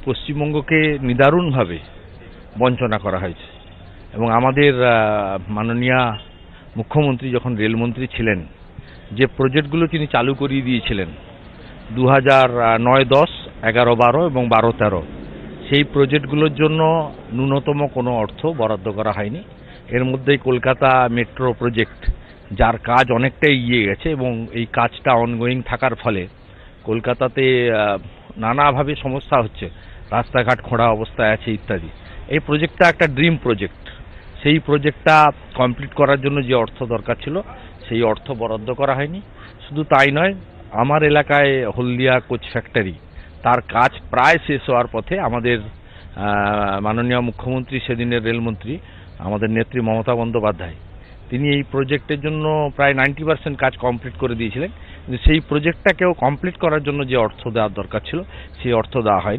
পশ্চিমবঙ্গকে নিদারুণভাবে বঞ্চনা করা হয়েছে এবং আমাদের মাননীয় মুখ্যমন্ত্রী যখন রেলমন্ত্রী ছিলেন যে প্রজেক্টগুলো তিনি চালু করিয়ে দিয়েছিলেন 2009-10, 11-12 এবং 12-13 সেই প্রজেক্টগুলোর জন্য ন্যূনতম কোনো অর্থ বরাদ্দ করা হয়নি। এর মধ্যেই কলকাতা মেট্রো প্রজেক্ট যার কাজ অনেকটাই এগিয়ে গেছে এবং এই কাজটা অনগোয়িং থাকার ফলে কলকাতাতে নানাভাবে সমস্যা হচ্ছে, রাস্তাঘাট খোঁড়া অবস্থায় আছে ইত্যাদি। এই প্রজেক্টটা একটা ড্রিম প্রজেক্ট, সেই প্রজেক্টটা কমপ্লিট করার জন্য যে অর্থ দরকার ছিল সেই অর্থ বরাদ্দ করা হয়নি। শুধু তাই নয়, আমার এলাকায় হলদিয়া কোচ ফ্যাক্টরি তার কাজ প্রায় শেষ হওয়ার পথে আমাদের মাননীয় মুখ্যমন্ত্রী সেদিনের রেলমন্ত্রী আমাদের নেত্রী মমতা বন্দ্যোপাধ্যায় তিনি এই প্রজেক্টের জন্য প্রায় 90% কাজ কমপ্লিট করে দিয়েছিলেন, কিন্তু সেই প্রজেক্টটাকেও কমপ্লিট করার জন্য যে অর্থ দেওয়ার দরকার ছিল সেই অর্থ দেওয়া হয়নি।